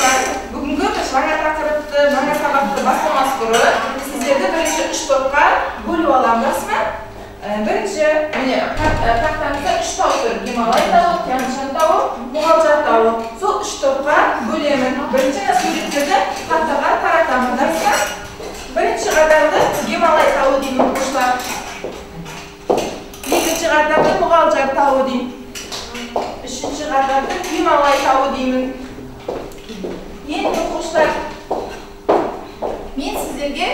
Оқушылар, бүгінгі жаңа тақырыпты, жаңа сабақты бастамас бұрын сіздерді бірінші 3 топқа бөліп аламыз ма? Бірінші, міне тақтамызда 3 тау тұр. Гималай тауы, Тянь-Шань тауы, Мұғалжар тауы. Сол 3 топқа бөлемін. Бірінші суреттерді тақтаға таратамыз. Бірінші қатарды Гималай тауы деймін оқушылар. Екінші қатарды Мұғалжар тауы деймін. Үшінші қатарды Гималай тауы деймін. Енді оқушылар, мен сіздерге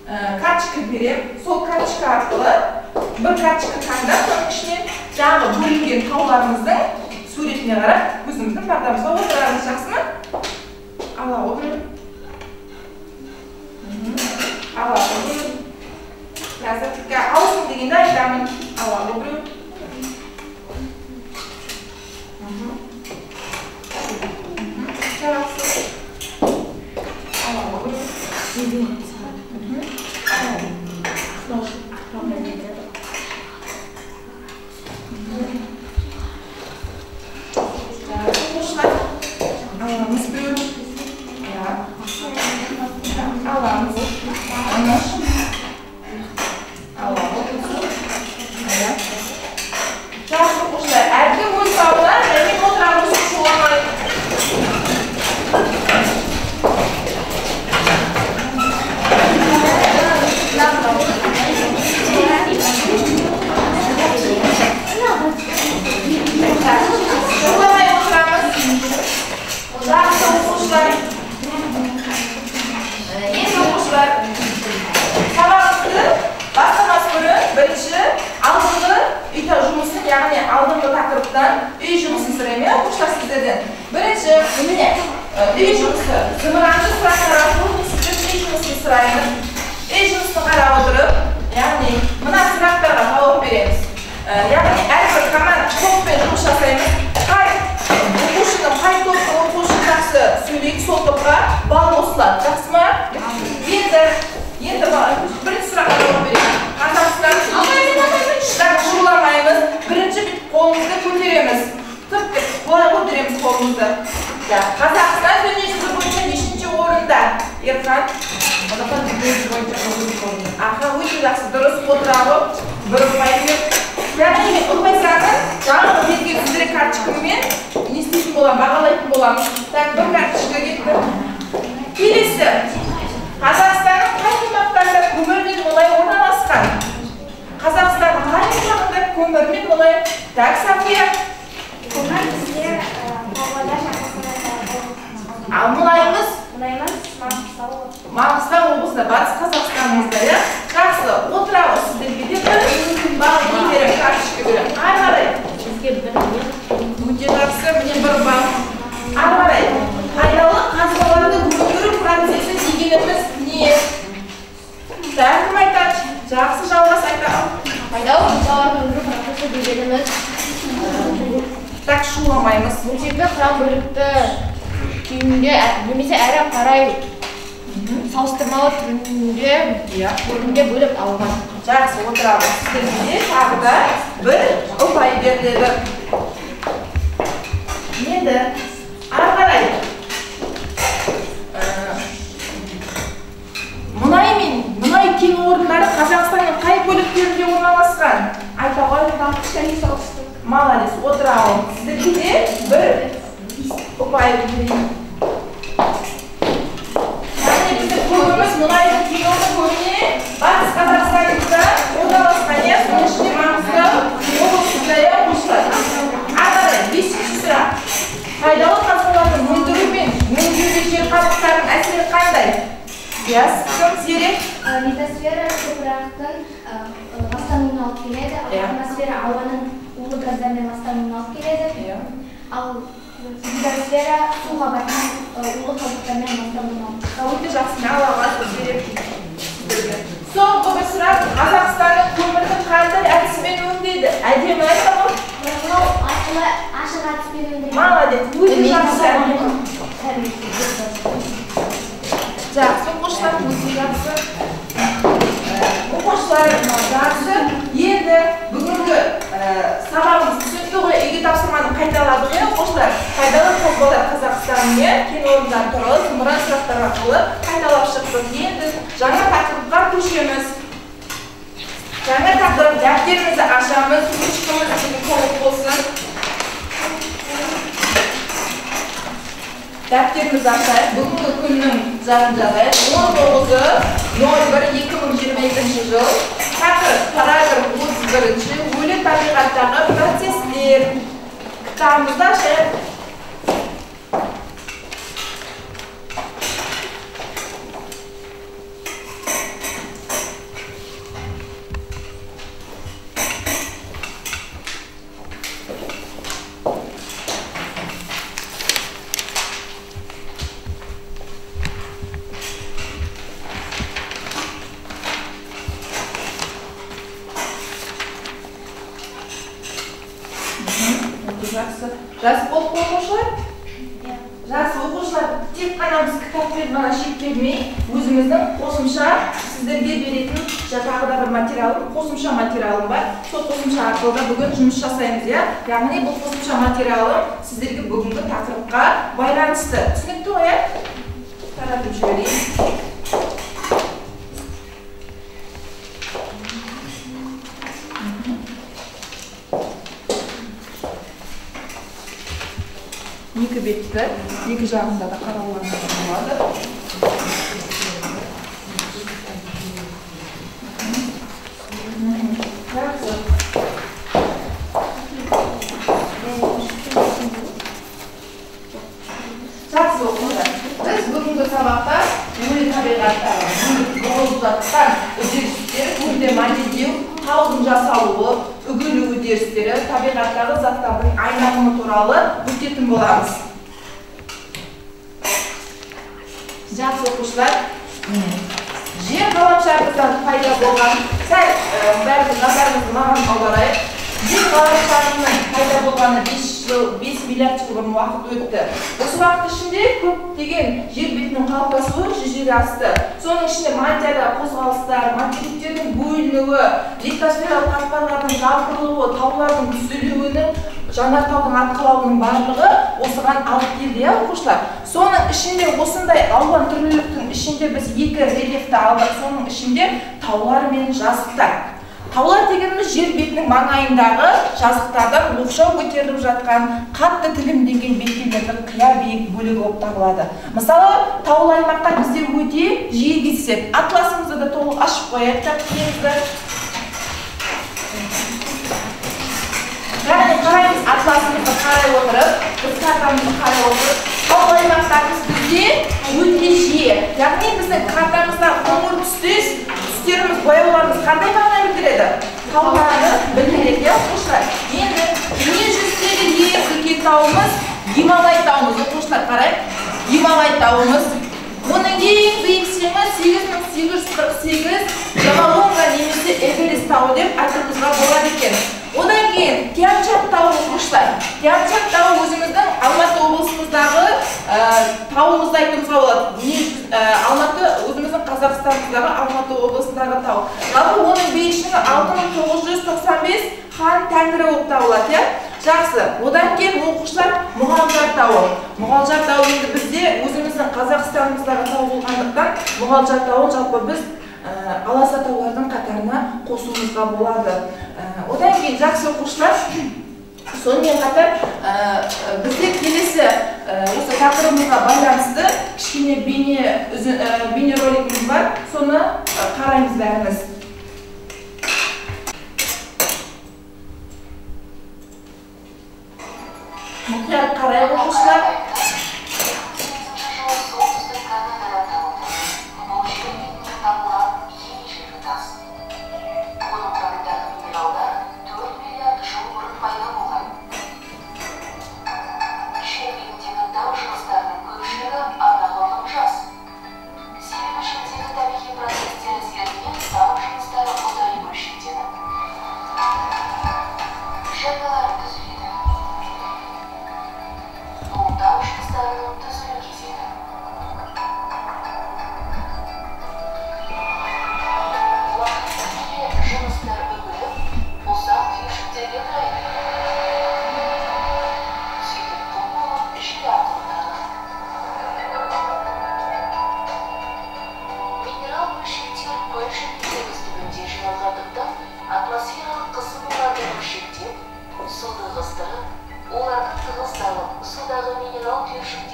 карточка берем. Сол карточка арқылы бір карточка таңдап, соның ішіне жаңағы бөлінген тауларымыздың суретіне қарап, өзіміздің партамызға отырамыз, жақсы ма? Ала отырып. Ала отырып. Қазір ауысым дегенде айтамын. Ала отырып. Жақсы. Ала отырып. Alamız böyle. Ya. Alamız. Anlaş. Alamız. Evet. Çok güzel. Erkek uysallar benim oturamız şu an. Aldığımda takırıptan üy жұмысын сұраймын, оқушылар сіздерден. Бірінші, міне, üy жұмысы. Зымыранды сұрақтар арқылы сіздердің üy жұмысын сұраймыз. Üy жұмысын қарап отырып, яғни мына сұрақтарға жауап береміз. Яғни әрбір команда топпен жұмыс жасаймыз. Қай оқушының, қай топтың оқушы жақсы сөйлейді, сол топқа балл қосылады. Жақсы ма? Енді бірінші сұраққа жауап береміз. Қазақстан шуламаймыз. Бірінші қолымызды көтереміз. Тып-тып, бұлай көтереміз қолымызды. Қазақстан дүниежүзі бойынша нешінші орында? Ерхан? Қазақстан дүниежүзі бойынша 9-ші орында. Аха, өте жақсы, дұрыс отырағы. Бір ұпай беріп. Яғни мен ұпайсаңыз, жаңағы бетке сіздерге карточкамен не істейтін боламын, бағалайтын боламын. Так, бір карточка кетті. Келесі. Қазақстанның қай аймақтарында көмір мен мұнай орналасқан? Қазақстанның қай аймағында көмір мен мұнай? Так, Сафия. Көмір бізде Павлодар шаһарында. Ал мұнайымыз? Мұнайымыз Маңғыстау облысында, батыс Қазақстанымызда, иә? Жақсы, отырағы сіздерге де бір балл берем, карточка берем. Ары қарай. Бізге бір өте жақсы, міне бір балл. Ары қарай. Пайдалы қазбаларды өндіру процесі дегеніміз не? Так, кім айтады? Жақсы, жалғас айтады. пайдалы қазбаларды өндіру процесі дегеніміз так, шуламаймыз. Бөлшекті құрам бөлікті күйінде немесе әрі қарай салыстырмалы түрінде бөлімге бөліп алған. Жақсы, отырамыз. Сіздерге тағы да бір ұпай беріледі. Енді, ары қарай. Мұнай кен орындары Қазақстанның қай бөліктерінде орналасқан? Айтауға Батыс солтүстік. Молодец, отырамыз. Сіздерге бір ұпай берейін. Яғни біздің көбіміз мұнайдың кен орны көбіне батыс Қазақстанымызда орналасқан, иә, соның ішінде Маңғыстау облысында оқушылар. Ары қарай, 5-ші сұрақ. Пайдалы қазбалардың өндіру мен өңдеуге жер қабықтарының әсері қандай? Yes, кім зерек? Литосфера топырақтың ластануына алып келеді, атмосфера ауаның улы газдармен ластануына алып келеді. Ал гидросфера су қабатының улы қалдықтармен ластануына алып келеді. Өте жақсы, алаға зерек. Соңғы бір сұрақ, Қазақстанның көмірді қандай әдіспен өңдейді? Әдемі айтамын? Арқылы ашық әдіспен өңдейді. Молодец, өте жақсы. Жақсы, оқушылар, өте жақсы. Оқушылар, жақсы. Енді бүгінгі сабағымыз түсінікті ғой, үйге тапсырманы қайталадық, оқушылар. Пайдалы қазбалар Қазақстан. сұрақтармен кен орындан туралы зымыран сұрақтар арқылы қайталап шықтық. Енді жаңа тақырыпқа көшеміз. Жаңа тақырып, дәптерімізді ашамыз, ручкамыз толық болсын. Дәптерімізді ашайық. Бүгінгі күннің жағын жазайық. 19.01.2022 жыл. Тақырып, параграф 31-ші, өлі табиғаттағы процестер. Кітабымызды ашайық. Жақсы болып оқушылар? Жақсы оқушылар, тек қана біз кітаппен ғана шектелмей, өзіміздің қосымша сіздерге беретін тағы да бір материалым, қосымша материалым бар. Сол қосымша арқылы да бүгін жұмыс жасаймыз, иә? Яғни бұл қосымша материалым сіздерге бүгінгі тақырыпқа байланысты. Түсінікті ғой, иә? Таратып жіберейін. Екі бетті, екі жағында да қарауларына болады. Жақсы оқыңдар. Біз бүгінгі сабақта өлі табиғаттағы маңыздылықтан үдерістер, өлі модельдеу, таудың жасалуы, үгілу үдерістері, табиғаттағы заттардың айналымы туралы өтетін боламыз. Жақсы оқушылар, жер ғаламшарымыздан пайда болған, сәл бәріміз назарымызды маған аударайық. Жер ғаламшарының пайда болғаны 5 миллиард жыл бұрын уақыт өтті. Осы уақыт ішінде көптеген жер бетінің қалыптасуы жүзеге асты. Соның ішінде мантиядағы қозғалыстар, материктердің бөлінуі, литосфералық қатпарлардың жапырылуы, таулардың түзілуінің, жанартаудың атқылауының барлығы осыған алып келді, оқушылар. Соның ішінде осындай алуан түрліліктің ішінде біз екі рельефті алдық. Соның ішінде таулар мен жазықтар. Таулар дегеніміз жер бетінің маңайындағы жазықтардан оқшау көтеріліп жатқан қатты тілімденген беткейлердің қия биік бөлігі болып табылады. Мысалы, таулы аймаққа бізде өте жиі кездеседі. Атласымызды да толық ашып қояйық кітапты. Яғни қараймыз, атласымызды қарай отырып, біз картамызды қарай отырып, таулы аймақтарымыз бізде өте жиі. Яғни біздің картамызда қоңыр түстеріміз, бояуларымыз қандай мағына білдіреді? Тауларды білдіреді, оқушылар. Енді дүниежүзіндегі ең үлкен тауымыз Гималай тауымыз, оқушылар қарайық. Гималай тауымыз. Оның ең биік шыңы 8848 Джомолунгма немесе Эверест тауы деп айтуымызға болады екен. Одан кейін Тянь-Шань тауы, оқушылар. Тянь-Шань тауы өзіміздің Алматы облысымыздағы тауымызды айтуымызға болады. Алматы өзіміздің Қазақстанымыздағы Алматы облысындағы тау. Жалпы оның биік шыңы 6995 хан тәңірі болып табылады. Жақсы. Одан кейін оқушылар Мұғалжар тауы. Мұғалжар тауы енді бізде өзіміздің Қазақстанымыздағы тау болғандықтан Мұғалжар тауын жалпы біз аласа таулардың қатарына қосуымызға болады. Одан кейін жақсы оқушылар, сонымен қатар бізде келесі осы тақырыбымызға байланысты кішкене бейне роликіміз бар, соны қараймыз бәріміз. Мұқият қарайық оқушылар.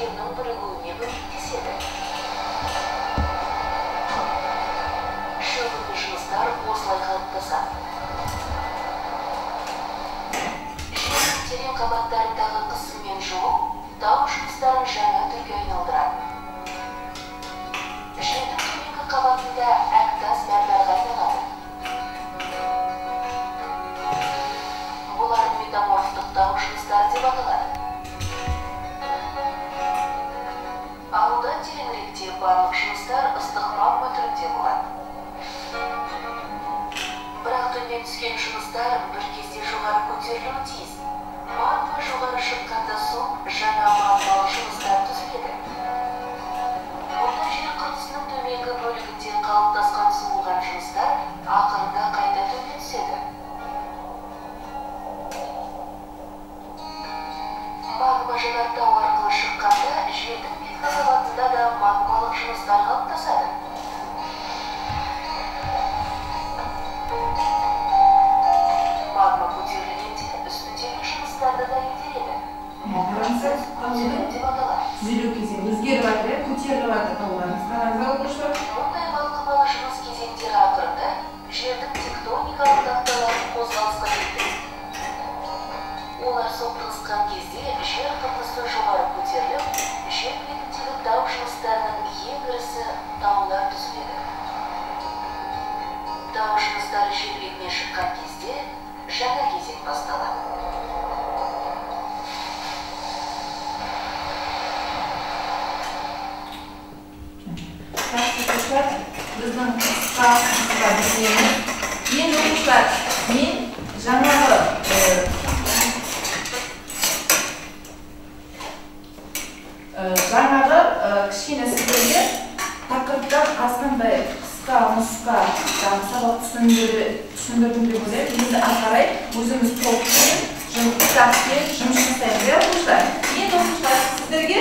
күштерінің бірігуіне көмектеседі. Шөгінді жыныстар осылай қалыптасады. Жердің терең қабаттарындағы қысым мен жылу тау жыныстарын жаңа түрге айналдырады. Жердің төменгі қабатында әктас мәрмәрға айналады. Бұлар метаморфтық тау жыныстары деп аталады. Ал одан тереңіректе барлық жыныстар ыстық магма түрінде болады. Бірақ төмен түскен жыныстар бір кезде жоғары көтерілуі тиіс. Магма жоғары шыққанда соң жаңа магмалық жыныстар түзіледі. Онда жер қыртысының төменгі бөлігінде қалыптасқан суылған жыныстар ақырында қайта төмен түседі. Магма жанартау арқылы шыққанда жердің беткі қабатында да магмалық жыныстар қалыптасады. Магма көтерілгенде үстіндегі жыныстарды да итереді. Процесс көтерілу деп аталады. Түзелу кезең өзгеріп жатыр, көтеріліп жатыр тауларымыз. Қараңыздар оқушылар. Мұндай балқымалы жыныс кезеңдері ақырында жердің тектоникалық тақталары қозғалысқа кетеді. Олар соқтығысқан кезде жер қыртысы жоғары көтеріліп, жер бетіндегі тау жыныстарының ең ірісі таулар түзіледі. Тау жыныстары жер бетіне шыққан кезде жаңа кезең басталады. Біздің қысқа біліміміз. Енді оқушылар, мен жаңағы кішкене сіздерге тақырыптан азғандай қысқа, нұсқа сабақ түсіндірдім деп ойлаймын. Енді ары қарай өзіміз толықпен кітаппен жұмыс жасаймыз. Оқушылар, енді оқушылар сіздерге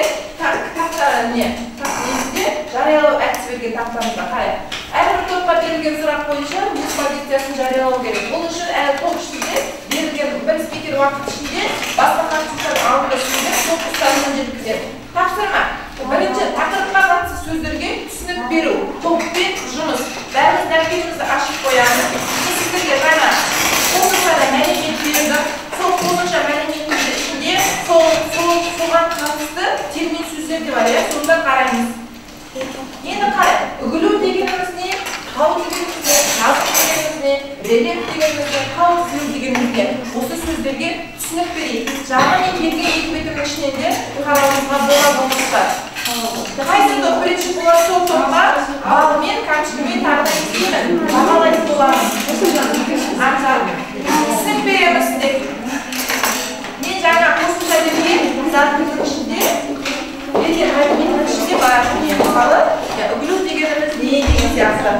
негізде жариялау әдісі берген тақтамызға қарай. Әрбір топқа берілген сұрақ бойынша өз позициясын жариялау керек. Бұл үшін әр топ ішінде берілген бір спикер уақыт ішінде басқа қатысушылар алдында сөйлеп топ ұстанымын жеткізеді. Тапсырма. Бірінші тақырыпқа қатысты сөздерге түсінік беру, топпен жұмыс. Бәріміз нәркемізді ашып қоямыз. Сіздерге жаңа қосымша мәлімет берілді. Сол қосымша мәліметтің ішінде соған қатысты термин сөздер де бар, сонда қараймыз. Енді қарай, үгілу дегеніміз не, қау дегеніміз не, жазық дегеніміз не, рельеф дегеніміз не, қау түзеу дегеніміз не. Осы сөздерге түсінік берейік. Жаңа мен берген екі бетінің ішінен де қарауымызға болады оқушылар. Қайсы топ бірінші болады сол топқа балмен, кәмшілмен тағы да естеймін. Бағалайтын боламыз. Түсінік береміз деп. Мен жаңа қосымша берген заттың ішінде берген мәліметтің ішінде бар. Мысалы, үгілу дегеніміз не деген сияқты.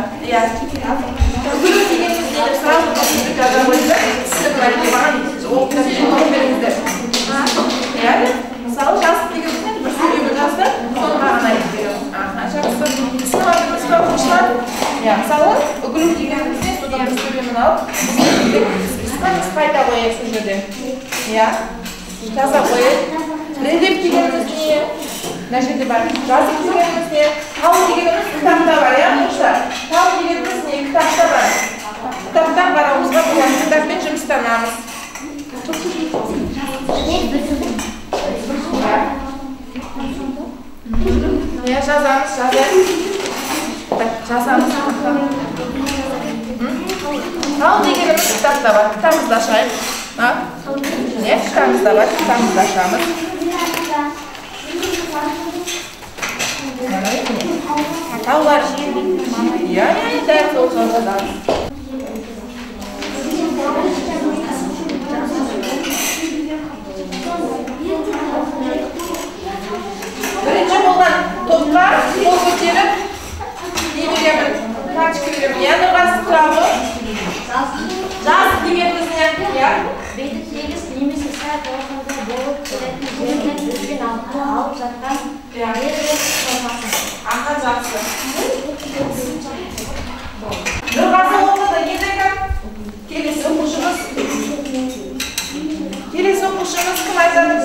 Үгілу дегеніміз не деп сразу қосымша жаза қойыңыздар. Түсінік мәлімет маған оқытып беріңіздер. Мысалы, жазып дегенімізден бір сөйлемін жазды, соны маған айтып береміз. Жақсы. Түсініп алдыңыз ба оқушылар? Мысалы, үгілу дегенімізден содан бір сөйлемін алып, пайда қояйық сол жерде. Жаза қояйық. Рельеф дегеніміз не? Мына жерде бар. Жазық дегеніміз не? Тау дегеніміз кітапта бар, оқушылар. Тау дегеніміз не? Кітапта бар. Кітаптан қарауымызға болады. Кітаппен жұмыстанамыз. Жазамыз. Тау дегеніміз кітапта бар. Кітабымызды ашайық. Кітабымызда бар. Кітабымызды ашамыз. Таулар. Дәл сол жазамыз. Бірінші болған топқа қол көтеріп не беремін? Карточка беремін. Нұрғазы сұрағы? Жаз дегеніміз не? Беті тегіс немесе сәт орнында болып келетін жерінен өзбен алып жатқан берілген формасы. Жақсы. Нұрғазы оқыды. Енді кім? Келесі оқушымыз кім айтады?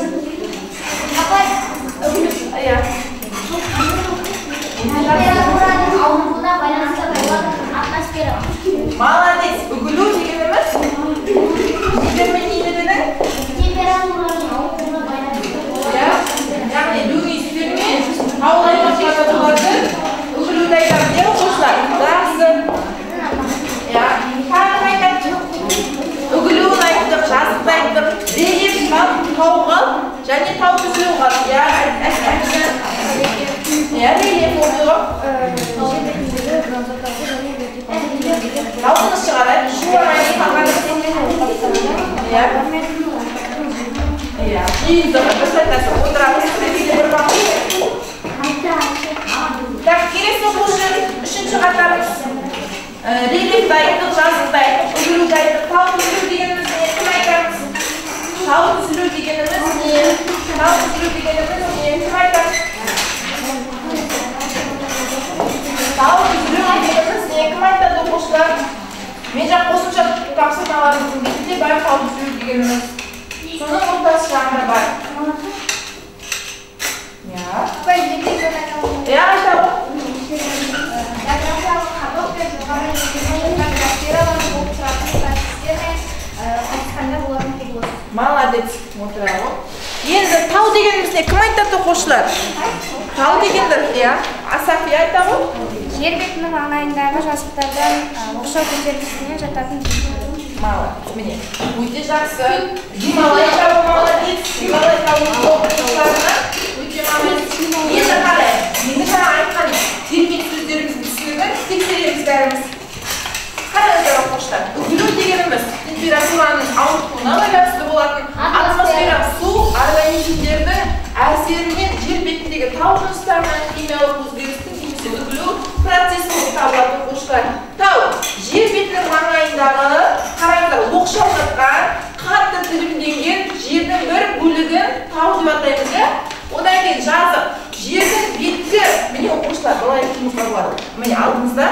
жиынтығы бір сәттесі отырамыз сізге бір бағу. Так, келесі оқушы үшінші қатарымыз. Релик дайындық, жазық дайындық, үгілу дайындық, тау түзілу дегеніміз не? Кім айтамыз? Тау түзілу дегеніміз не? Тау түзілу дегеніміз не? Кім айтамыз? Тау түзілу дегеніміз не? Кім айтады оқушылар? Мен жақ қосымша тапсырмаларымыздың бетінде бар тау түзілу дегеніміз. Соның ортасы жағында бар. Ya, tahu. Молодец, отырау. Енді тау дегеніміз не? Кім айтады оқушылар? Тау дегендер, иә. Асафия айтады. Жер бетінің маңайындағы жазықтардан оқшау көтерілісіне жататын Молодец, міне. Өте жақсы. Гималай тауы молодец. Гималай тауының оқушыларына өте молодец. Енді қарай. Енді жаңа айтқан термин сөздеріміздің түсінігін тексереміз бәріміз. Қараңыздар оқушылар. Үгілу дегеніміз температураның ауытқуына байланысты болатын атмосфера су организмдердің әсерімен жер бетіндегі тау жыныстарынан химиялық өзгерістің немесе үгілу процесі болып табылады оқушылар. Тау жер бетінің маңайындағы қараңыздар оқшау жатқан қатты тілімденген жердің бір бөлігін тау деп атаймыз, иә? Одан кейін жазық жердің беткі, міне оқушылар былай жұмысқа болады. Міне алдымызда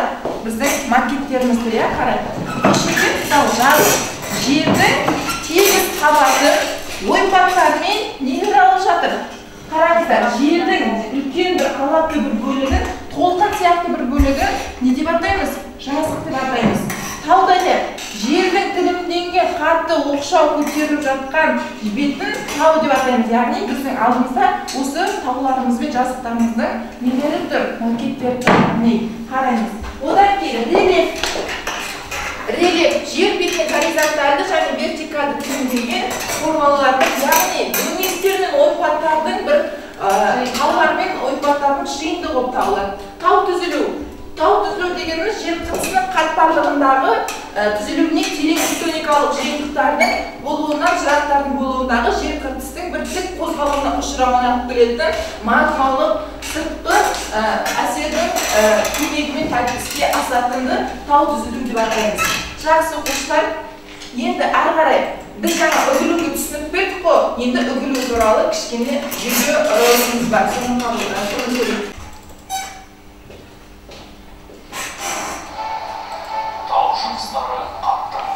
біздің макеттеріміз тұр, иә, қараңыздар. Ішінде мысалы жазық жердің тегіс қабаты ойпаттармен нелер алып жатыр. Қараңыздар, жердің үлкен бір қалапты бір бөлігін, толқын сияқты бір бөлігін не деп атаймыз? Жазық деп атаймыз. Тауда не? Жердің тілімденген қатты оқшау көтеріліп жатқан бетін тау деп атаймыз. Яғни біздің алдымызда осы тауларымыз бен жазықтарымыздың нелері тұр, макеттері тұр. Міне, қараймыз. Одан кейін рельеф. Рельеф жер бетіне горизонтальды және вертикальды тілімденген формаларды, яғни дөңестерінің ойпаттардың бір таулар мен ойпаттардың жиынтығы болып табылады. Тау түзілу. Тау түзілу дегеніміз жер қыртысының қатпарлығындағы түзілуіне терең тектоникалық жиынтықтардың болуынан, жырақтардың болуындағы жер қыртыстың бір тік қозғалуына ұшырауына алып келетін магмалық сыртқы әсердің көмегімен іске асатынды тау түзілу деп атаймыз. Жақсы оқушылар, енді әрі қарай біз жаңа үгілуге түсініп бердік қой, енді үгілу туралы кішкене видео бар. Соны қабылдайық.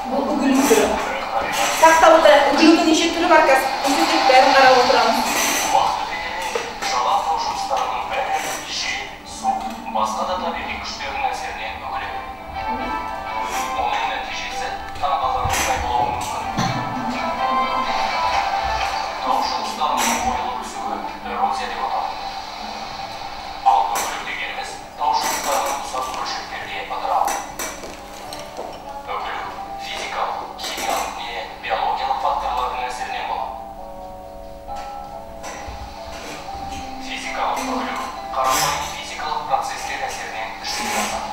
Бұл үгілу түрі. Сақтап отырайық, үгілудің неше түрі бар қазір? Үгілудің бәрін қарап отырамыз. Басқа да табиғи күштердің әсерінен үгіледі. Оның нәтижесі таңғаларлықтай болуы мүмкін. Тау жыныстарының ойылып өсуі эрозия деп аталады. Ал үгілу дегеніміз тау жыныстарының ұсақ бөлшектерге ыдырауы. Үгілу физикалық, химиялық не биологиялық факторлардың әсерінен болады. Физикалық үгілу қарапайым процестер әсерінен жүзеге асады.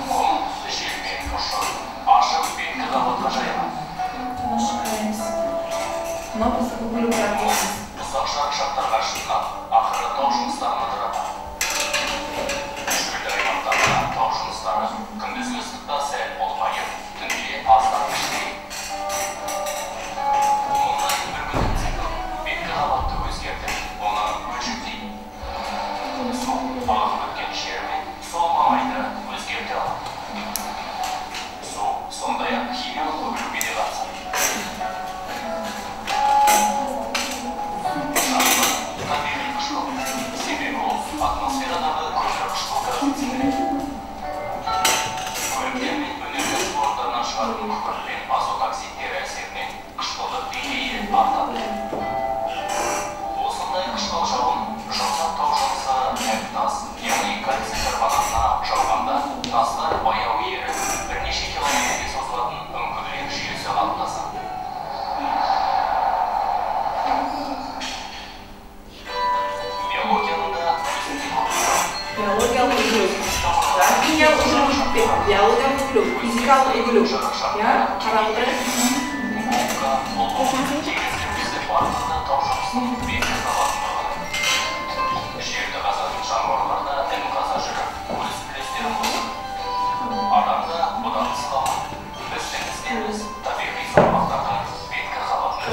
Құм, жер бен ұшы, ашық беткі қабатқа жайылады. Ұсақ жарықшақтарға жиналып, ақыры тау жыныстарын ыдырады. Шөлді аймақтарда тау жыныстары күндізгі ыстықта сәл ұлғайып, түнде аздап кішірейді. Қалапты өзгерді, оны өлшектейді. Су ағып өткен жермен сол маңайды өзгерте алады. Су сондай-ақ химиялық үгілуге де қатысады. Табиғи қышқыл, себебі ол атмосферадағы көмір қышқыл газын сіңіреді. Көліктер мен өнеркәсіп орындарынан шығатын күкірт пен азот оксидтері әсерінен қышқылдық деңгейі артады. Қышқыл жауын жұмсақ тау жынысы тас, яғни кальций карбонатына жауғанда тастар баяу еріп, бірнеше километрге созылатын үңгілер жүйесі қалыптасады. Биологияның да өзіндік үгілу. Биологиялық үгілу. Химиялық үгілу. физикалық егілу. Я, қарап отырайық. Жерді қазатын жануарларда МК жүрі өз үлестерін қосып. Адамда бұдан ысқалма. Біздің іздеріміз табиғи салмақтардың беткі қабатын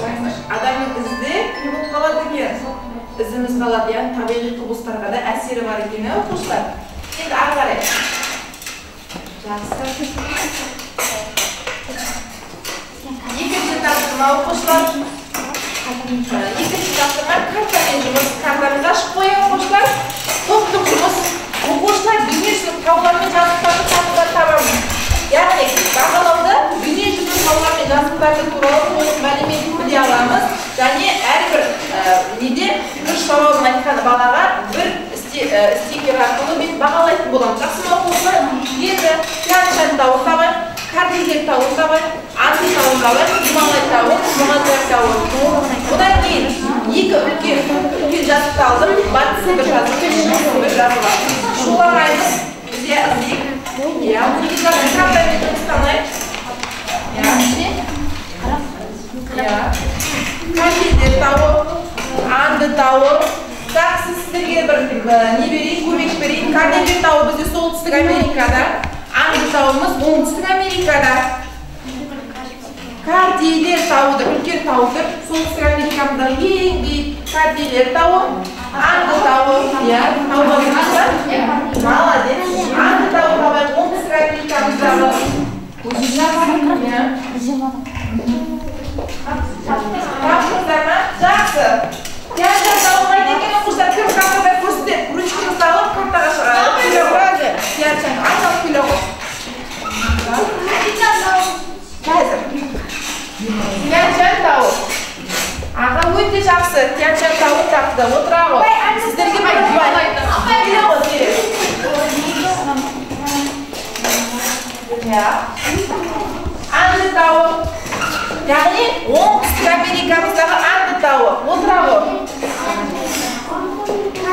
Адамның ізде не болып қалады екен? Ізіміз қалады, яғни табиғи құбылыстарға да әсері бар екен, оқушылар. Енді ары қарай. Жақсы. Екінші тапсырма оқушылар. Екінші тапсырма картамен жұмыс. Картамызды ашып қояйық оқушылар. Топтық жұмыс. Оқушылар дүниежүзілік таулармен жазықтарды табамыз. Яғни бағалауда дүниежүзілік таулар мен жазықтарды туралы толық мәліметін біле аламыз. Және әрбір неде үш сауалын айтқан балаға бір стикер арқылы біз бағалайтын боламыз. Жақсы ма оқушылар? Енді Тянь-Шань тауын табайық, Кордильер тауын табайық, Анди тауын табайық, Гималай тауын, Монғолия тауын. Одан кейін екі үлкен жазықты алдым, батыс Сібір жазығы, шығыс Сібір жазығы. Шулараймыз, бізде іздейік. Өткен жазғы картамен жұмыстанайық. Кордильер тауы, Анди тауы. Жақсы, сіздерге бір не берейін, көмек берейін. Кордильер тауы бізде солтүстік Америкада, Анди тауымыз оңтүстік Америкада. Кордильер тауы да үлкен тауыdır. Солтүстік Америкамыздағы ең биік Кордильер тауы, Анди тауы, тауға беріңіздер. Молодец. Анди тауы табайық оңтүстік Америкамыздағы. Тапсырыңыздар ма? Жақсы. Тянь-Шань тауын айтекен оқушылар кім картада көрсетеді. Ручкаңызды алып картаға шығарады. Тянь-Шань айналып келе ғой. Қазір. Тянь-Шань тауы. Аға өте жақсы. Тянь-Шань тауын тапты. Отыра ғой. Сіздерге келе ғой керек. Анди тауы. Яғни оңтүстік Америкамыздағы Анди тауы. Отыра ғой.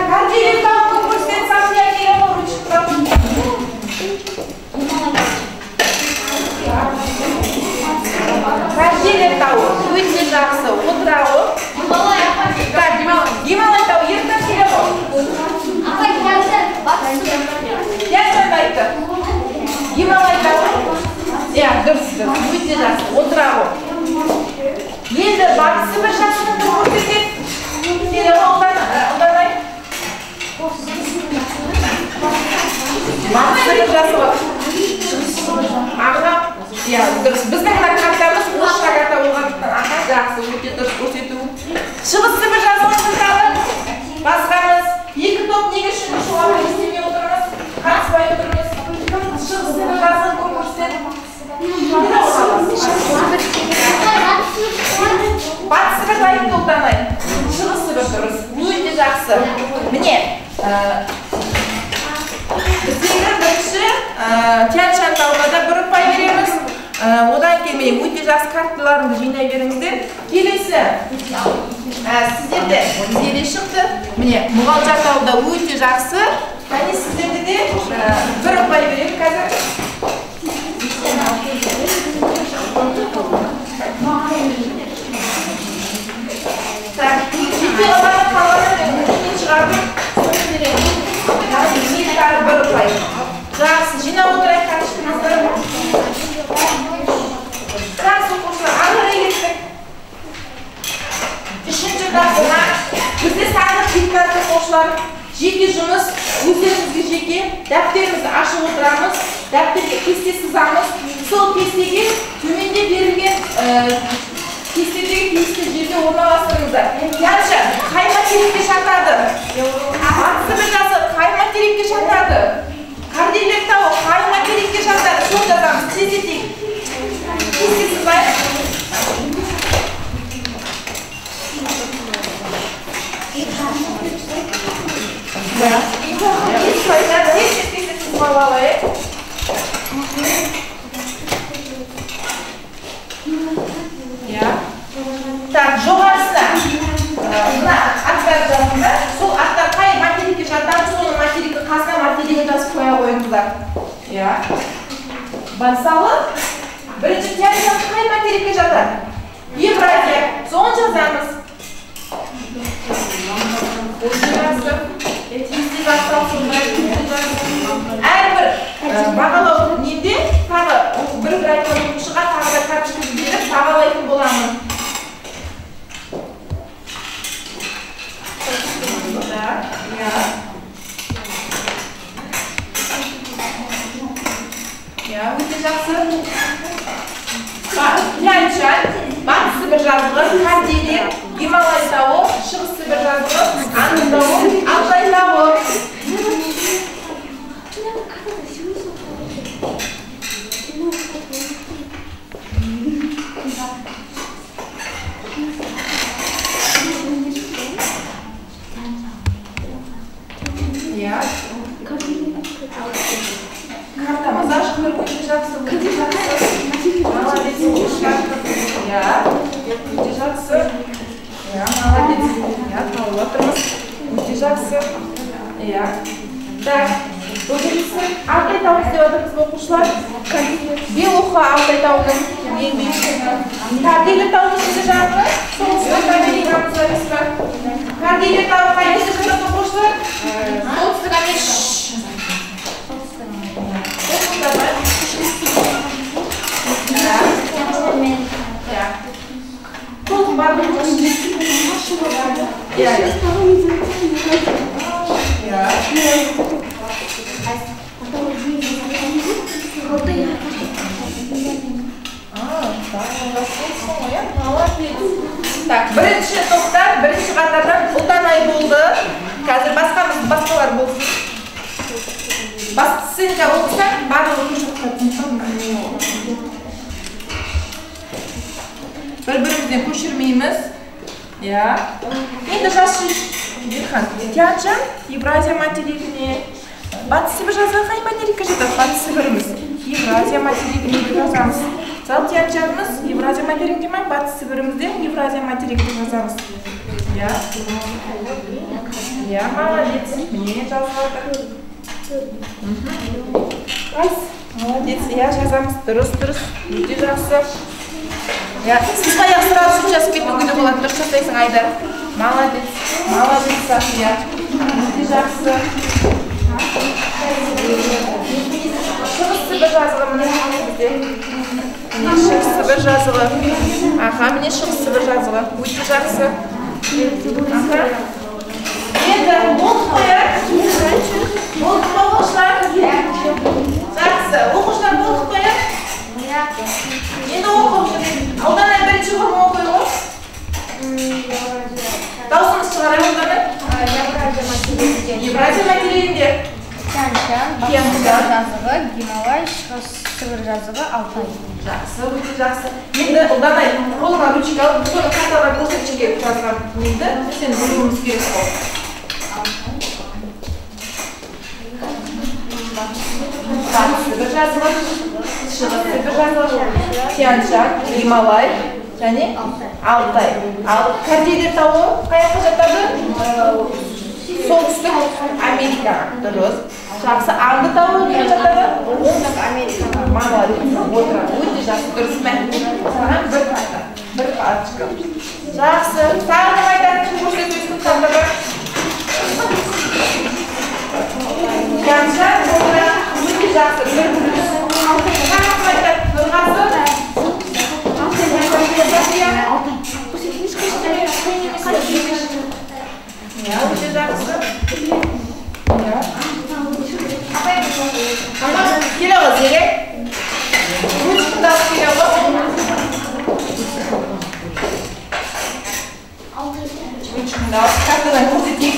Кордильер тауын көрсетеді. Самия келе ғой ручкаға. Кордильер тауы өте жақсы. Отыра ғой. Гималай тауы ертең келе ғой. Тянь-Шань айтты. Гималай тауы. Дұрыс. Өте жақсы. Отыра ғой. Енді батыс Сібір жазығын көрсетеді. Келе ғой ұлданай. Батыс Сібір жазығы. Аға. Дұрыс. Біздің картамыз орысша карта болғандықтан аға жақсы. Өте дұрыс көрсету. Шығыс Сібір жазығын табы. Басқамыз. Екі топ неге шуға істемей отырмыз? Қатыспай отырмыз. Шығыс Сібір жазығын көрсетеді. Батыс Сібір айтты ұлданай. Шығыс Сібір дұрыс. Өте жақсы. Міне. Біздегі бірінші Тянь-Шань тауына бір ұпай береміз. Одан кейін өте жақсы карталарыңды жинай беріңіздер. Келесі. Сіздерде зере шықты. Міне, Мұғалжар тауы да өте жақсы. Және сіздерде де бір ұпай береміз қазір. Жеке ғаланы қаланы мен шығардым. Бір ұпай. Жақсы, жинап отырайық карточкаңызды. Жақсы оқушылар, ары кеттік. Үшінші тапсырма. Бізде сандық диктант оқушылар. Жеке жұмыс, өздеріңізге жеке дәптерімізді ашып отырамыз. Дәптерге кесте сызамыз. Сол кестеге төменде берілген кестедегі тиісті жерге орналастырыңыздар. Тянь-Шань қай материкке жатады? Батыс Сібір жазығы қай материкке жатады? Кордильер тауы қай материкке жатады? Сол жазамыз. Тездетейік. Кесте сызайық. Так, жоғарысына мына аттар жазыңыздар. Сол аттар қай материкке жатады, соның материктің қасына материкті жазып қоя қойыңыздар. Мысалы, birinchi Tyanjan qay materikka жатadi? Евразия. So'ng жазамыз. Әрбір бағалау неде тағы бір айтқан оқушыға тағы да карточка беріп бағалайтын боламын. Өте жақсы. Тяньшань, Батыс Сібір жазығы, Карделер, Гималай тауы, Шығыс Сібір жазығы, Аңыз тауы, Алтай тауы. Картамыз ашық бір өте жақсы. Молодец, өте жақсы. Молодец. Тауып отырмыз. Өте жақсы. Так, өтірісі Алтай тауын істеп отырмыз оқушылар. Белуха Алтай тауының еңбекші. Карделер тауының ішінде жағында солтүстік Америкамыз бар ескі. Карделер тауы қайда жатады оқушылар? Солтүстік Америка. Толқын бар бұл Так, бірінші топтар, бірінші қатардан ұлданай болды. Қазір басқалар болсын. Сенде оқысаң, барлығы бір-бірімізден көшірмейміз. Енді жасы Берхан, Тяньшань, Евразия материгіне. Батыс Сібір жазығы қай материкке жатады? Батыс Сібіріміз. Евразия материгіне жазамыз. Сал Тяньшаньмыз Евразия материгіне ме? Батыс Сібірімізде Евразия материгіне жазамыз. Молодец. Міне жазылады. Молодец, жазамыз. Дұрыс. Өте жақсы. Сіз қаяқ сразу жазып кетуге де болады. Дұрыс жасайсың, Айдар. Молодец, Сафия. Өте жақсы. Шығыс Сібір жазығы міне бізде. Шығыс Сібір жазығы. Міне Шығыс Сібір жазығы. Өте жақсы. Енді болды қояр. Болды ма оқушылар? Жақсы. Оқушылар болды қояр? Енді оқып жүрген. Ауданай бірінші ғылым оқой ғой? Даусымыз шығарай ауданай? Евразия материалінде. Тяньшань, Батыс Сібір жазығы, Гималай, Шығыс Сібір жазығы, Алтай. Жақсы, өте жақсы. Енді ауданай қолыңа ручка алып, бұны қатарға көрсетшіге жазған енді сен білуіміз керек бол. Батыс Сібір жазығы, Шығыс Сібір жазығы, Тяньшань, Гималай және Алтай. Ал Карделер тауы қаяққа жатады? Солтүстік Америкаға. Дұрыс. Жақсы. Аңды тауы неге жатады? Оңтүстік Америкаға. Молодец. Отыра. Өте жақсы. Дұрыс. Саған бір карта. Бір карточка. Жақсы. Тағы не айтатын көрсетесің картаға? Тяньшань, отыра. Өте жақсы. Бір плюс. Тағы не айтатын? Нұрғасы? Өте жақсы. Келе ғой зере. Ручкаңды алып келе ғой. Ручкаңды алып картадан көрсетейік.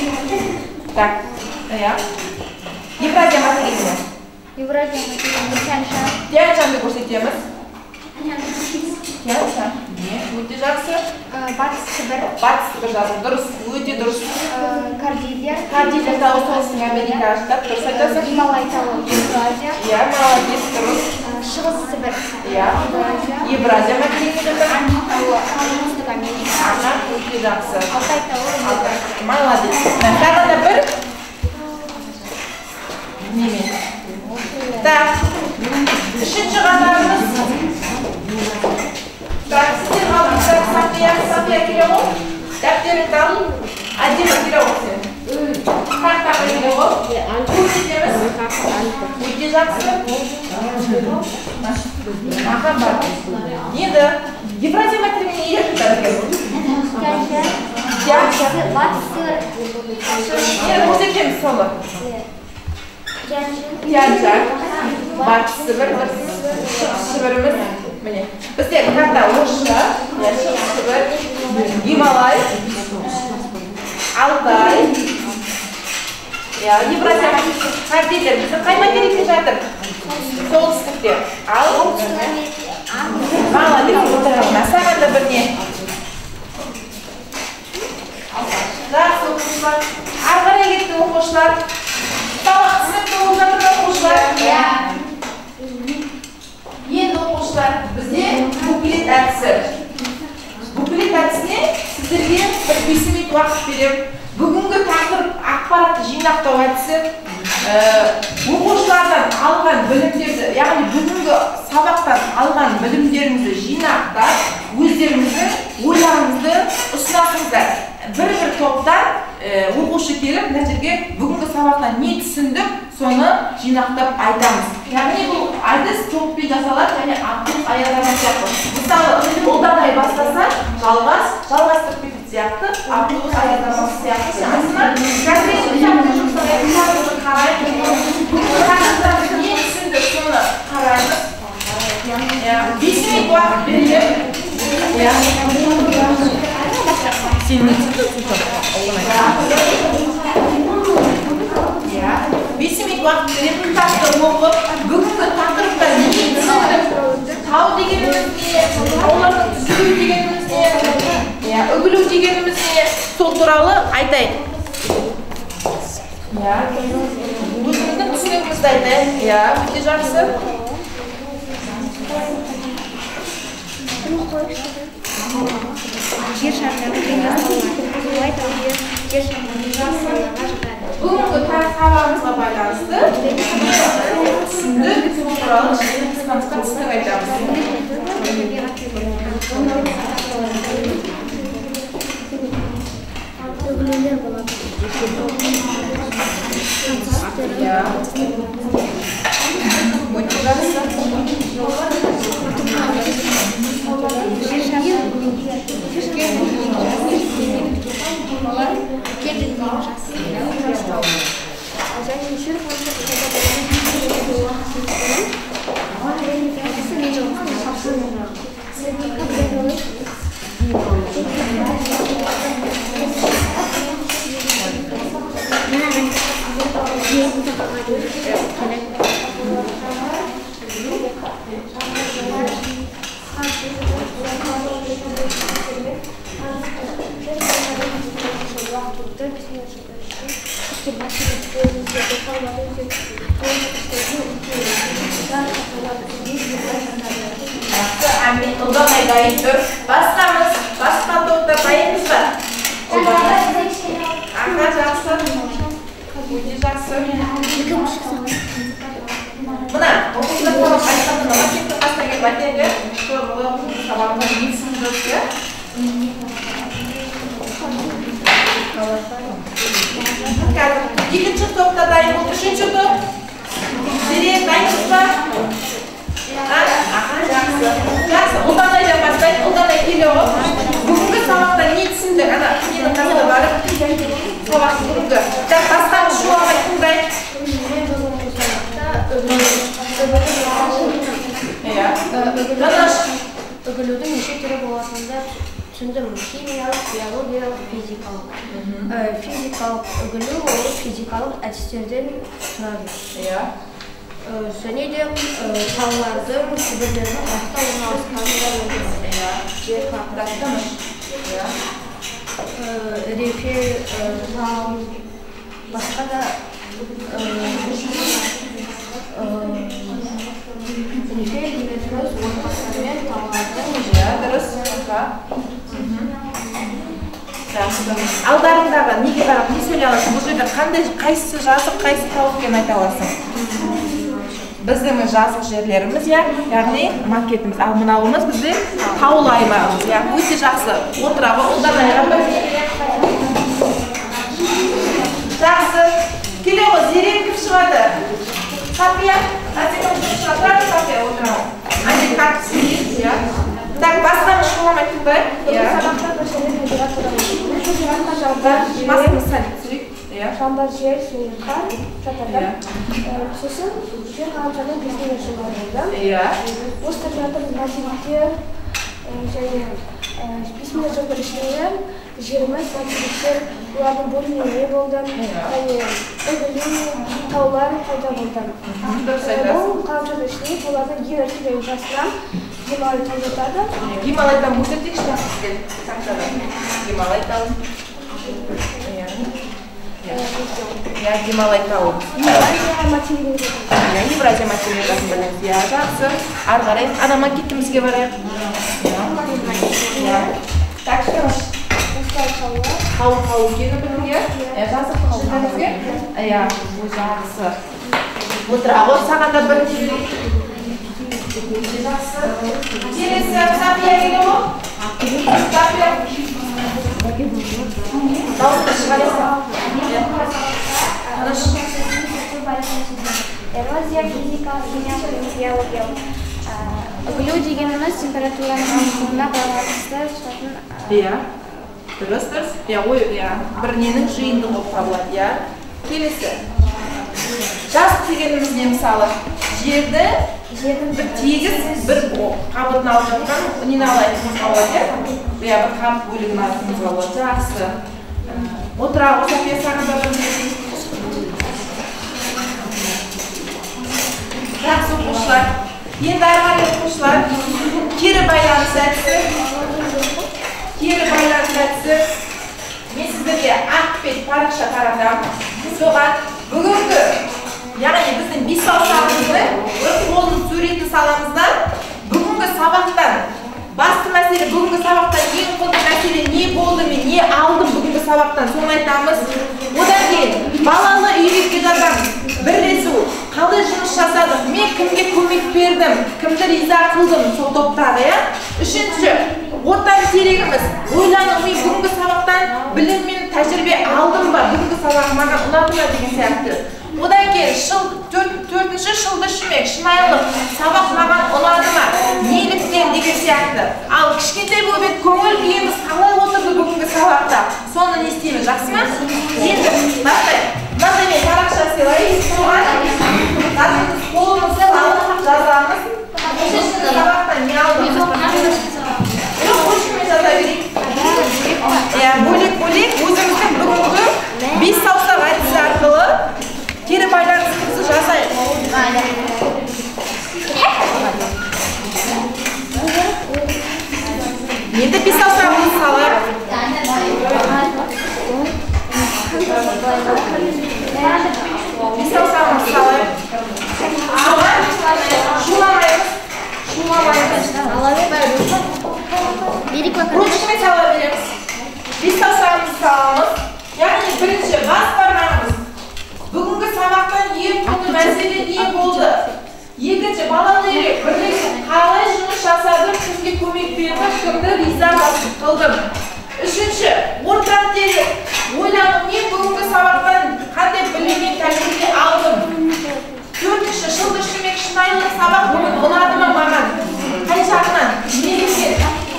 Так, Евразия материгіне. Евразия материгіне Тяньшань. Тяньшаньды көрсетеміз. Тяньшань. Өте жақсы. Батыс Сібір. Батыс Сібір жазығы. Дұрыс. Өте дұрыс. Карделер. Карделер тауы солтүстік Америкаға жатады. Дұрыс айтасың. Гималай тауы Евразия. Молодец, дұрыс. Шығыс Сібір. Евразия материгіне жатады. Аңыз тауы оңтүстік Америка. Өте жақсы. Алтай тауы Евразия. Молодец. Тағы да бір. Неме. Так. Үшінші классыңа келе ғой. Дәптеріңді ал. Әдемі келе ғой сен. Тақтаға келе ғой. Курс етеміз. Өте жақсы. Махаббат. Енді Ефразия тілімен не жетеді? Көрсетеміз соны. Тянжак, батыс Сібір, шығыс Сібіріміз. Міне, бізде кітапта орысша, шығыс Сібір, Гималай, Алтай, Евразия қайтелер. Біздің қай материкте жатыр? Солтүстікте. Ал? Молодец, отырған. Саған да бір не? Жақсы оқушылар. Ары қарай кетті оқушылар. Сабақ болып жатыр оқушылар. Енді оқушылар, бізде буклет әдісі. Буклет әдісіне сіздерге бір 5 минут уақыт беремін. Бүгінгі тақырып ақпаратты жинақтау әдісі оқушылардан алған білімдерді, яғни бүгінгі сабақтан алған білімдеріңізді жинақтап, өздеріңіздің ойларыңызды ұсынасыңыздар. Бір топтан оқушы келіп, мына жерге бүгінгі сабақтан не түсіндік, соны жинақтап айтамыз. Яғни бұл әдіс топпен жасалады, және автобус аялдама сияқты. Мысалы, ұлдадай бастаса, жалғастырып кетеді сияқты, автобус аялдамасы сияқты. Конкретті қараймыз, бүгінгі тақырыптан не түсіндік, соны қараймыз. 5 минут уақыт беріледі. 5 минут уақыт беретін кітапты оқып, бүгінгі тақырыпта не түсіндік? Тау дегеніміз не? Таулардың түзілу дегеніміз не? Үгілу дегеніміз не? Сол туралы айтайық. Өзіміздің түсінігімізді айтайық. Өте жақсы. Бүгінгі сабағымызға байланысты түсіндік, сол туралы қысқа түсінік айтамыз. Үгілулер болады. Өте жақсы. Ұлдамай дайын тұр. Басқамыз, басқа топта дайынбыз ба? Аға жақсы. Өте жақсы. Мына, оқушылар сабақ айтқанын макетті қасына келіп айтайын. Сабағында не түсіндік? Екінші топта дайын болды. Үшінші топ. Зерек дайынбыз ба? Аха, жақсы. Жақсы, ұлдандайдан бастайын, ұлдандай келе ғой. Бүгінгі сабақта не түсіндік? Ана, менің қасына барып, сабақ бүгінгі. Бастан шуағай тыңдай. Үгілудің неше түрі болатынында түсіндім. Химиялық, биологиялық, физикалық. Физикалық үгілу ол физикалық әдістерден тұрады. Және де таулардың түбірлерінің қақта орналасқаны жер қақыраттымыз. Рефе, тау, басқа да рефе демекіміз ортасымен таулардың дұрыс. Алдарыңдағы неге қарап не сөйлей аласың? Бұл жерде қайсысы жазық, қайсысы тауық екенін айта аласың? Біздің жасыл жерлеріміз, яғни макетіміз, ал мынауымыз бізде таулы аймағымыз, өте жақсы. Отырағы ұлдан айға жақсы. Келе ғой, зерен кім шығады? Сапия, әсекім кім шығады? Сапия отырағы. Әне қарт сүйет, Так, басқа шуламайтын бай? Шамдар жер, суы қар, жатардан. Сосын, жер қаламшадан бесіне жылғарылды. Осы тұржатыр мәселіктер және бесіне жылдар ішінде жеріміз, мәселіктер, олардың бөліне не болды, таулар қайда болды. Бұл қаламшадан ішінде олардың ең әртеден жасынан Гималай тау жатады. Гималайдан көрсетейікші тақсыз Гималай тау. Гималай тау. Евразия материалын Евразия материалын білеміз. Жақсы. Ары қарай ана макетімізге барайық. Так, что? Қау кені білуге? Жақсы қауымызге? Жақсы. Отырағы сағанда бір жақсы. Келесі Сапия келе ғой? Сапия. Дауысты шығарайсың. Эрозия, физика, химия, биология. Глю дегеніміз температураның ауысуына байланысты шығатын. Дұрыс. Бір ненің жиынды болып табылады. Келесі. Жас дегеніміз не мысалы? Жердің бір тегіс, бір қабытын алып жатқан нені алайтын болады, бір қабыт бөлігін алатын болады. Жақсы. Отырағы Сапия сағында бір жақсы оқушылар. Енді әрғары оқушылар. Кері байланыс әдісі. Мен сіздерге ақ бет парақша таратам. Соған бүгінгі, яғни біздің бес саусағымызды бір қолының суретін саламыздан бүгінгі сабақтан басты мәселе бүгінгі сабақтан ең құнды мәселе не болды, мен не алдым бүгінгі сабақтан соны айтамыз. Одан кейін балалы үйретке жазамыз. Бірлесу, қалай жұмыс жасадық, мен кімге көмек бердім, кімді риза қылдым сол топтағы. Үшінші, ортан терегіміз. Ойлану, мен бүгінгі сабақтан білім мен тәжірибе алдым ба, бүгінгі сабақ маған ұнады ма деген сияқты. Одан кейін төртінші шылды шүмек, шынайылық, сабақ маған ұнады ма, неліктен деген сияқты. Ал кішкентай болып көңіл күйіміз қалай отырды бүгінгі сабақта, соны не істейміз, жақсы ма? Енді мынандай мен парақша сыйлайын, соған қолымызды алып жазамыз. Үшінші сабақта не алдық? Ручкамен жаза берейік. Бөлек өзіміздің бүгінгі бес саусақ әдісі арқылы кері байланысымызды жасайық. Енді бес саусағымызды салып. Бес саусағымызды салып. Соған шуламаймыз. Ручкамен сала береміз. Бес саусағымызды саламыз. Яғни бірінші бас бармағымыз. Бүгінгі сабақтан ең құнды мәселе не болды? Екінші, балалы үйрек, бірлесу, қалай жұмыс жасадым, кімге көмек бердім, кімді риза қылдым. Үшінші, ортан терек, ойлану, мен бүгінгі сабақтан қандай білім мен тәжірибе алдым. Төртінші, шылды шүмек, шынайылық сабақ бүгін ұнады ма маған? Қай жағынан? Неліктен?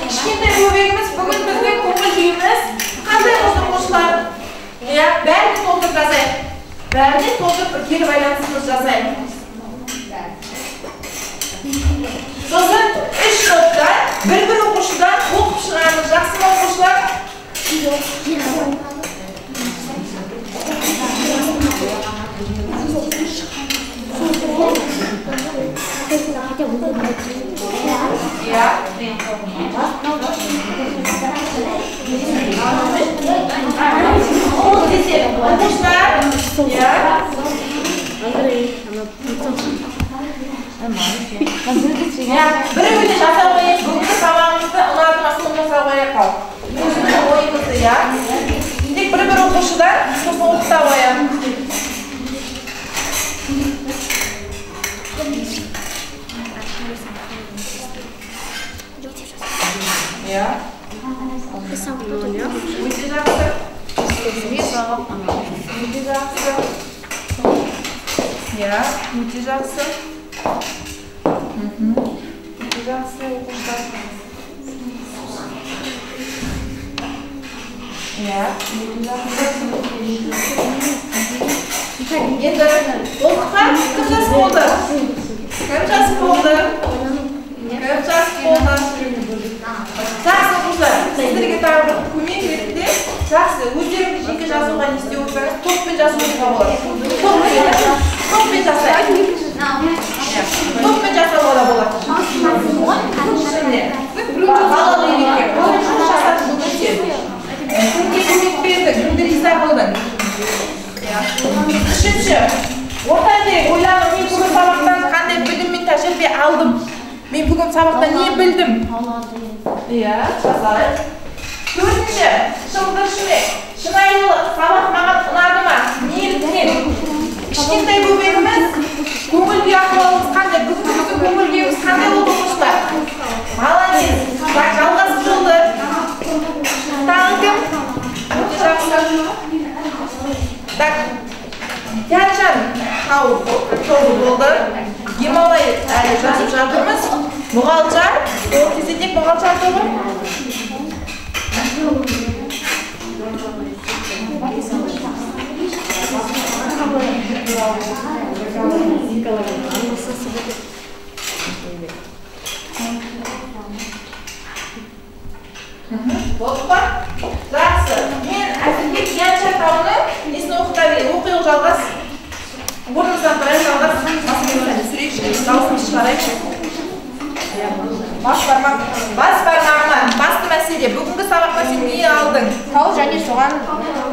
Кішкентай бөбегіміз бүгін біздің көңіл күйіміз қандай оқушылар? Бәріне толтырып жазайық. Бәріне толтырып кері байланысымыз жасайық. Сосын үш топтан бір оқушыдан оқып шығамыз. Жақсы ма оқушылар? Бір-біріне жасап қойып, бүгінгі сабағымызды ұнады ма соны жасап қойып. Өзінің ойымызды, тек бір-бір оқушыдан сосын оқыта қоямыз. Иә. Өте жақсы. Өте жақсы. Иә, өте жақсы. Өте жақсы оқушылар. Иә, өте жақсы. Енді болдыққа кім жас болды? Кім жас болды? Кім жас болды? Жақсы оқушылар, сіздерге тағы бір көмек ретінде жақсы, өздеріңіз жеке жазуға не істеп отырсаңыз, топпен жазуға болады. Топпен жасайық. Топпен жасауға да болады. Балалы ерекке, қолын жұмыс жасатып өтеді. Кімге көмек берді, кімді риза қылдың? Үшінші, ортаңда ойланып, мен бүгін сабақтан қандай білім мен тәжірибе алдым? Мен бүгін сабақта не білдім? Иә, жасайық. Төртінші, шындық шынайылық, сабақ маған ұнады ма? Неліктен? Кішкентай бөбегіміз, көңіл-күй ахуалымыз қандай? Бүгінгі көңіл-күйіміз қандай болды оқушылар? Молодец, жалғасып жолды. Тағы кім? Өте жақсы. Так, Тянжан тау болды. Гималай әлі жазып жатырмыз. Мұғалжар, ол кезде тек мұғалжар тобы. Болды ба? Жақсы. Мен әзірге Тянжан тауының несін оқыта берейін. Оқиық жалғас. Орнымыздан тұрайық жалғас. Масымен сүрейікші, дауысын шығарайықшы. Бас бармағынан басты мәселе. Бүгінгі сабақта сен не алдың? Тау және соған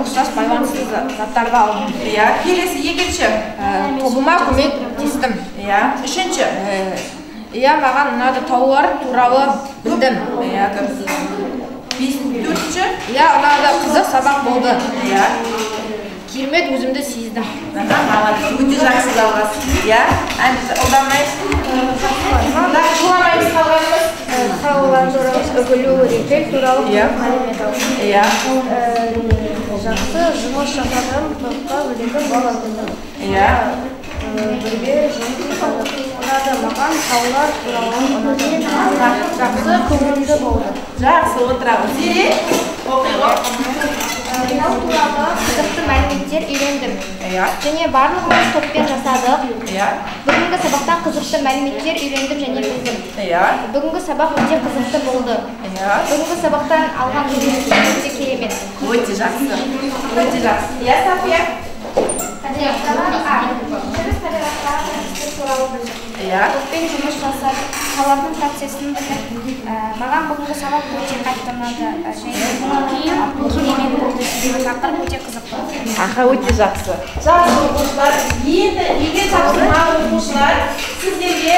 ұқсас байланысты заттарды алдым. Иә, келесі екінші. Тобыма көмектестім. Иә, үшінші. Иә, маған ұнады таулар туралы білдім. Иә, төртінші. Иә, ұнады қызық сабақ болды. Иә. Керемет өзімді сездім. Молодец, өте жақсы жалғас. Иә, ұлданмайсың. Жыламаймыз қалғанымыз. Таулар туралы үгілу, репел туралы мәлімет алдым. Иә. Жақсы жұмыс жасадым, топқа білетін болатындым. Иә. Бірге жұмыс жасадым. Ұнады маған таулар туралы ұнады. Жақсы көңілді болды. Жақсы отырамыз. Зере, оқиға. Тау туралы қызықты мәліметтер үйрендім. Иә. Және барлығымыз топпен жасадық. Иә. Бүгінгі сабақтан қызықты мәліметтер үйрендім және білдім. Иә. Бүгінгі сабақ өте қызықты болды. Иә. Бүгінгі сабақтан алған білімдер өте керемет. Өте жақсы. Өте жақсы. Иә, Сафия? Иә. Топпен жұмыс жасап, қалардың процесін білдім. Маған бүгінгі сабақ өте қатты ұнады. Және керемет болды. Тақырып өте қызықты. Аха, өте жақсы. Жақсы оқушылар, енді үйге тапсырмалы оқушылар, сіздерге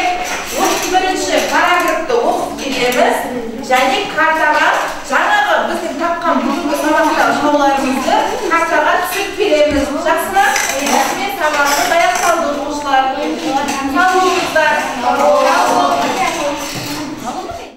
31-ші параграфты оқып береміз. Және картаға жаңағы біздің тапқан бүгінгі сабақтағы жауларымызды картаға түсіп береміз. Жақсы